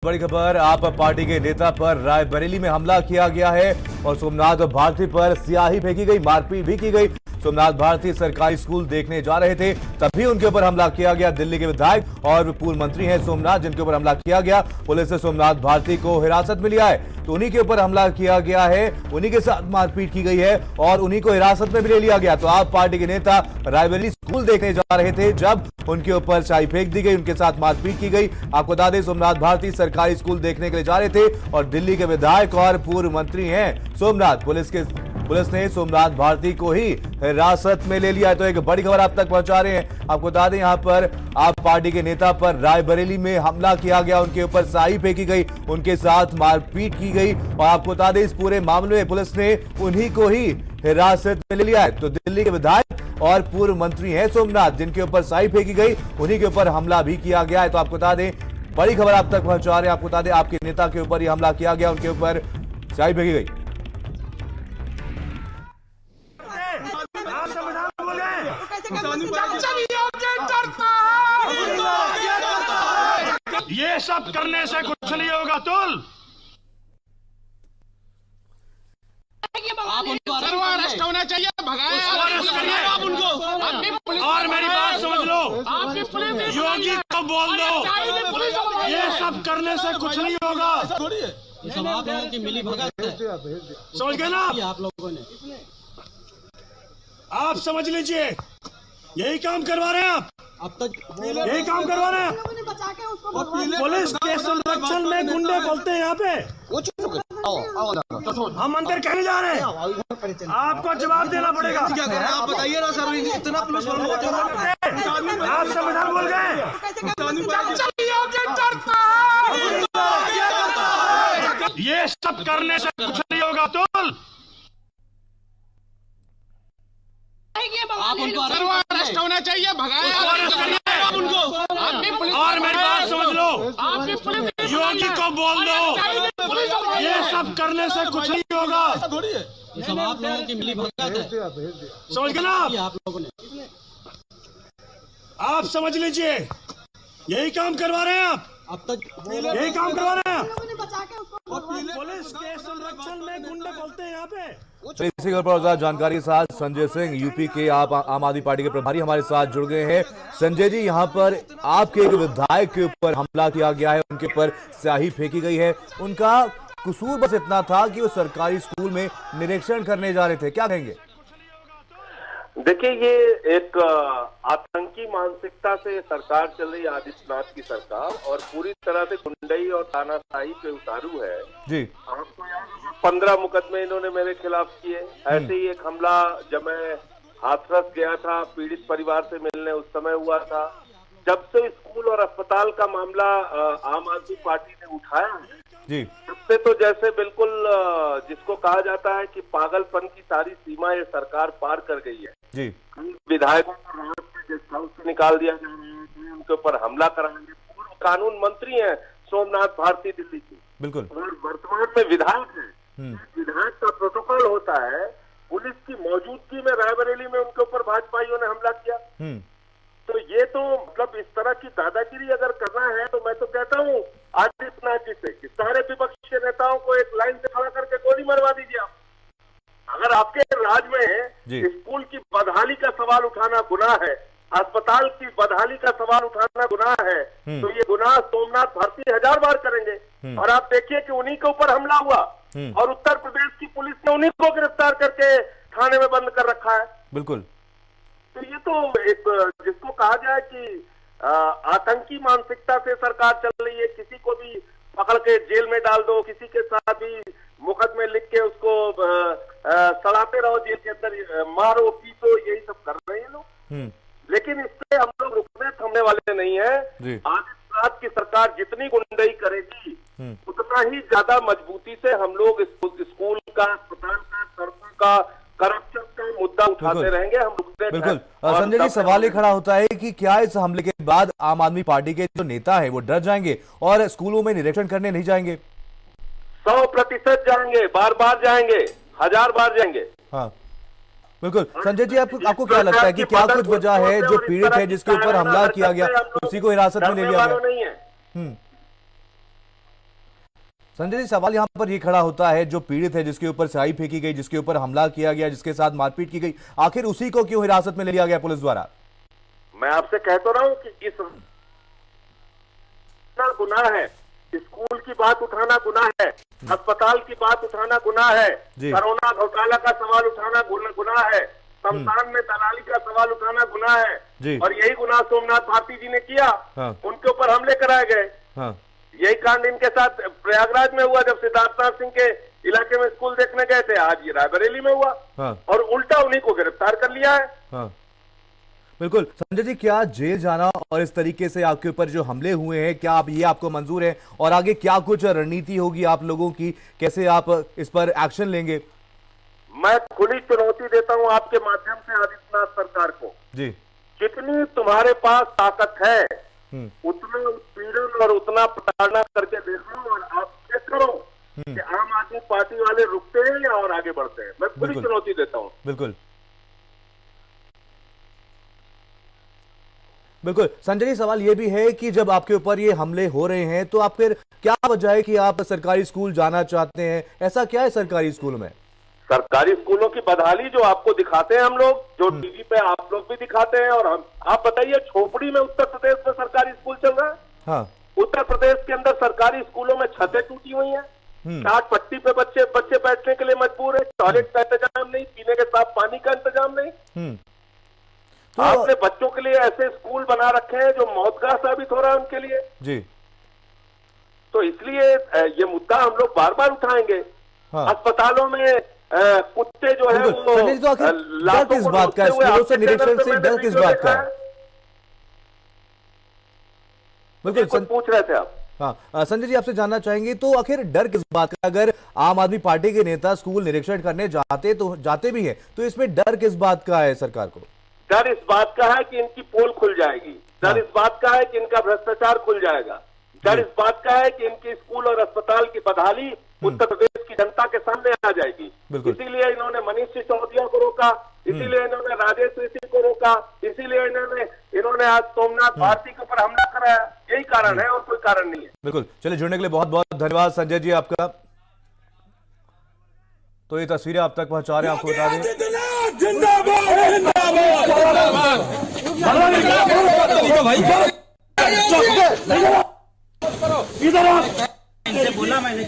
बड़ी खबर, आप पार्टी के नेता पर रायबरेली में हमला किया गया है और सोमनाथ भारती पर स्याही फेंकी गई, मारपीट भी की गई। सोमनाथ भारती सरकारी स्कूल देखने जा रहे थे, तभी उनके ऊपर हमला किया गया। दिल्ली के विधायक और पूर्व मंत्री हैं सोमनाथ, जिनके ऊपर हमला किया गया। पुलिस ने सोमनाथ भारती को हिरासत में लिया है, तो उन्हीं के ऊपर हमला किया गया है, उन्हीं के साथ मारपीट की गई है और उन्हीं को हिरासत में भी ले लिया गया। तो आप पार्टी के नेता रायबरेली स्कूल देखने जा रहे थे, जब उनके ऊपर स्याही फेंक दी गई, उनके साथ मारपीट की गई। आपको बता दें, सोमनाथ भारती सरकारी स्कूल देखने के लिए जा रहे थे और दिल्ली के विधायक और पूर्व मंत्री हैं सोमनाथ। पुलिस ने सोमनाथ भारती को ही हिरासत में ले लिया है। तो एक बड़ी खबर आप तक पहुंचा रहे हैं। आपको बता दें, यहां पर आप पार्टी के नेता पर रायबरेली में हमला किया गया, उनके ऊपर स्याही फेंकी गई, उनके साथ मारपीट की गई और आपको बता दें, इस पूरे मामले में पुलिस ने उन्हीं को ही हिरासत में ले लिया है। तो दिल्ली के विधायक और पूर्व मंत्री हैं सोमनाथ, जिनके ऊपर स्याही फेंकी गई, उन्हीं के ऊपर हमला भी किया गया है। तो आपको बता दें, बड़ी खबर आप तक पहुंचा रहे हैं। आपको बता दें, आपके नेता के ऊपर यह हमला किया गया, उनके ऊपर स्याही फेंकी गई। ये सब करने से कुछ नहीं होगा। तुल आप उनको अरेस्ट होना चाहिए, भगाया आप उनको। और मेरी बात समझ लो, योगी को बोल दो, ये सब करने से कुछ नहीं होगा। ये सब आप लोगों की मिली भगत है, समझ गए ना आप लोगों ने। आप समझ लीजिए, यही काम करवा रहे हैं आप, अब तक यही काम करवा रहे हैं। पुलिस के संरक्षण में गुंडे बोलते हैं यहाँ पे। हम अंदर कहने जा रहे हैं, आपको जवाब देना पड़ेगा। आप बताइए ना सर, इतना पुलिस आप संविधान बोल गए। ये सब करने से कुछ नहीं होगा। तुल आप उनको अरेस्ट होना चाहिए, भगाया आप उनको। और मेरी बात समझ लो, योगी को बोल दो, ये सब करने से कुछ नहीं होगा। ये सब आप लोगों की मिली भगत है, समझ गए ना आप लोगों ने। आप समझ लीजिए, यही काम करवा रहे हैं आप, अब तक यही काम करवा रहे हैं। पुलिस के संरक्षण में गुंडे बोलते हैं यहाँ पे। तो इसी खबर पर जानकारी के साथ संजय सिंह, यूपी के आप आम आदमी पार्टी के प्रभारी, हमारे साथ जुड़ गए हैं। संजय जी, यहाँ पर आपके एक विधायक के ऊपर हमला किया गया है, उनके ऊपर स्याही फेंकी गई है। उनका कसूर बस इतना था कि वो सरकारी स्कूल में निरीक्षण करने जा रहे थे, क्या कहेंगे? देखिए, ये एक आतंकी मानसिकता से सरकार चल रही है, आदित्यनाथ की सरकार, और पूरी तरह से गुंडई और तानाशाही पे उतारू है जी। आपको याद है, 15 मुकदमे इन्होंने मेरे खिलाफ किए। ऐसे ही एक हमला जब मैं हाथरस गया था, पीड़ित परिवार से मिलने, उस समय हुआ था। जब से स्कूल और अस्पताल का मामला आम आदमी पार्टी ने उठाया है जी, उससे तो जैसे बिल्कुल जिसको कहा जाता है कि पागलपन की सारी सीमा ये सरकार पार कर गई है जी। विधायकों को रात में गेस्ट हाउस से निकाल दिया जा रहा है, उनके ऊपर हमला कराएंगे। पूर्व कानून मंत्री हैं सोमनाथ भारती दिल्ली की, बिल्कुल, और वर्तमान में विधायक है। विधायक का प्रोटोकॉल होता है, पुलिस की मौजूदगी में रायबरेली में उनके ऊपर भाजपाइयों ने हमला किया। तो ये तो मतलब इस तरह की दादागिरी अगर करना है, तो मैं तो कहता हूँ आदित्यनाथ जी से कि सारे विपक्ष के नेताओं को एक लाइन से खड़ा करके गोली मरवा दीजिए आप। अगर आपके राज में स्कूल की बदहाली का सवाल उठाना गुनाह है, अस्पताल की बदहाली का सवाल उठाना गुनाह है, तो ये गुनाह सोमनाथ भारती 1000 बार करेंगे। और आप देखिए कि उन्हीं के ऊपर हमला हुआ और उत्तर प्रदेश की पुलिस ने उन्हीं को गिरफ्तार करके थाने में बंद कर रखा है। बिल्कुल। तो ये तो एक जिसको कहा जाए कि आतंकी मानसिकता से सरकार चल रही है। किसी को भी पकड़ के जेल में डाल दो, किसी के साथ भी मुकदमे लिख के उसको सड़ाते रहो जेल के अंदर, मारो पीटो, यही सब कर रहे हैं लोग। लेकिन इससे हम लोग रुकने थमने वाले नहीं है। आदित्यनाथ की सरकार जितनी गुंडई करेगी, उतना ही ज्यादा मजबूती से हम लोग स्कूल का, अस्पताल का, सड़कों का, करप्शन का मुद्दा उठाते रहेंगे। हम रुकते बिल्कुल। संजय जी, सवाल ये खड़ा होता है कि क्या इस हमले के बाद आम आदमी पार्टी के जो नेता है वो डर जाएंगे और स्कूलों में निरीक्षण करने नहीं जाएंगे? 100% जाएंगे, बार बार जाएंगे, 1000 बार जाएंगे। हाँ, बिल्कुल। संजय जी, आपको क्या लगता है कि क्या कुछ वजह है जो पीड़ित है, जिसके ऊपर हमला किया गया, उसी को हिरासत में ले लिया गया? संजय जी, सवाल यहाँ पर ये खड़ा होता है, जो पीड़ित है, जिसके ऊपर स्याही फेंकी गई, जिसके ऊपर हमला किया गया, जिसके साथ मारपीट की गई, आखिर उसी को क्यों हिरासत में ले लिया गया पुलिस द्वारा? मैं आपसे कह तो रहा हूं कि इस गुनाह है, स्कूल की बात उठाना गुनाह है, अस्पताल की बात उठाना गुनाह है, कोरोना घोटाला का सवाल उठाना गुनाह है, शमशान में दलाली का सवाल उठाना गुनाह है, और यही गुनाह सोमनाथ भारती जी ने किया। उनके ऊपर हमले कराए गए। यही कांड इनके साथ प्रयागराज में हुआ, जब सिद्धार्थनाथ सिंह के इलाके में स्कूल देखने गए थे। आज ये रायबरेली में हुआ, और उल्टा उन्हीं को गिरफ्तार कर लिया है। बिल्कुल। संजय जी, क्या जेल जाना और इस तरीके से आपके ऊपर जो हमले हुए हैं, क्या आप ये आपको मंजूर है, और आगे क्या कुछ रणनीति होगी आप लोगों की, कैसे आप इस पर एक्शन लेंगे? मैं खुली चुनौती देता हूं आपके माध्यम से आदित्यनाथ सरकार को जी, जितनी तुम्हारे पास ताकत है उतना उत्पीड़न और उतना प्रताड़ना करके देखो, और आप चेक करो कि आम आदमी पार्टी वाले रुकते हैं या और आगे बढ़ते हैं। मैं खुली चुनौती देता हूं। बिल्कुल बिल्कुल। संजय जी, सवाल ये भी है कि जब आपके ऊपर ये हमले हो रहे हैं तो आप फिर क्या वजह है कि आप सरकारी स्कूल जाना चाहते हैं? ऐसा क्या है सरकारी स्कूल में? सरकारी स्कूलों की बदहाली जो आपको दिखाते हैं हम लोग, जो टीवी पे आप लोग भी दिखाते हैं, और हम, आप बताइए, खोपड़ी में उत्तर प्रदेश में सरकारी स्कूल चल रहा है। हाँ। उत्तर प्रदेश के अंदर सरकारी स्कूलों में छतें टूटी हुई हैं, टाट पट्टी पे बच्चे बैठने के लिए मजबूर है, टॉयलेट का इंतजाम नहीं, पीने के साफ पानी का इंतजाम नहीं। तो आपने बच्चों के लिए ऐसे स्कूल बना रखे हैं जो मौतगाह साबित हो रहा है उनके लिए जी। तो इसलिए ये मुद्दा हम लोग बार बार उठाएंगे। अस्पतालों में कुत्ते जो है वो डर किस बात का, स्कूलों से निरीक्षण से डर किस बात का? बिल्कुल पूछ रहे थे आप। हाँ संजय जी, आपसे जानना चाहेंगे तो आखिर डर किस बात का? अगर आम आदमी पार्टी के नेता स्कूल निरीक्षण करने जाते भी हैं तो इसमें डर किस बात का है सरकार को? डर इस बात का है कि इनकी पोल खुल जाएगी, डर इस बात का है कि इनका भ्रष्टाचार खुल जाएगा, डर इस बात का है कि इनकी स्कूल और अस्पताल की बदहाली उत्तर प्रदेश की जनता के सामने आ जाएगी। इसीलिए इन्होंने मनीष सिसोदिया को रोका, इसीलिए इन्होंने राजेश ऋषि को रोका, इसीलिए इन्होंने आज सोमनाथ भारती के ऊपर हमला कराया। यही कारण है और कोई कारण नहीं है। बिल्कुल। चलिए, जुड़ने के लिए बहुत बहुत धन्यवाद संजय जी आपका। तो ये तस्वीरें आप तक पहुंचा रहे हैं, आपको बता दें। इधर बोला मैंने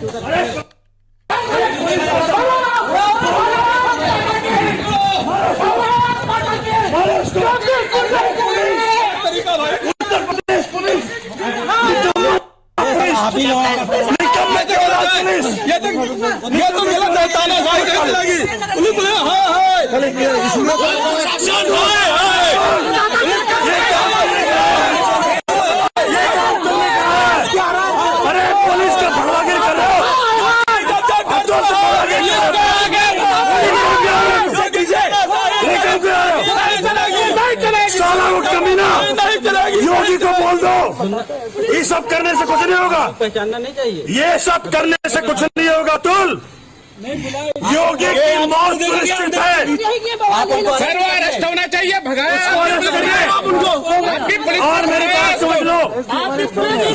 अभी ये तो गलत है, तानाशाही करने लगी पुलिस। अरे पुलिस का भगवागिरी कर रहे हो। योगी को बोल दो, ये सब करने से कुछ नहीं होगा, पहचानना नहीं चाहिए, ये सब करने से कुछ नहीं होगा। तुल योगी की मौत सुनिश्चित है, सर्व अरेस्ट होना चाहिए, भगाया और मेरी बात समझ लो,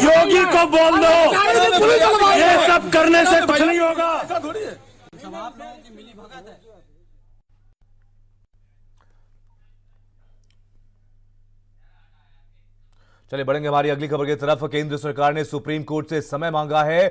योगी को बोल दो, ये सब करने से कुछ नहीं होगा। चलिए बढ़ेंगे हमारी अगली खबर की तरफ। केंद्र सरकार ने सुप्रीम कोर्ट से समय मांगा है।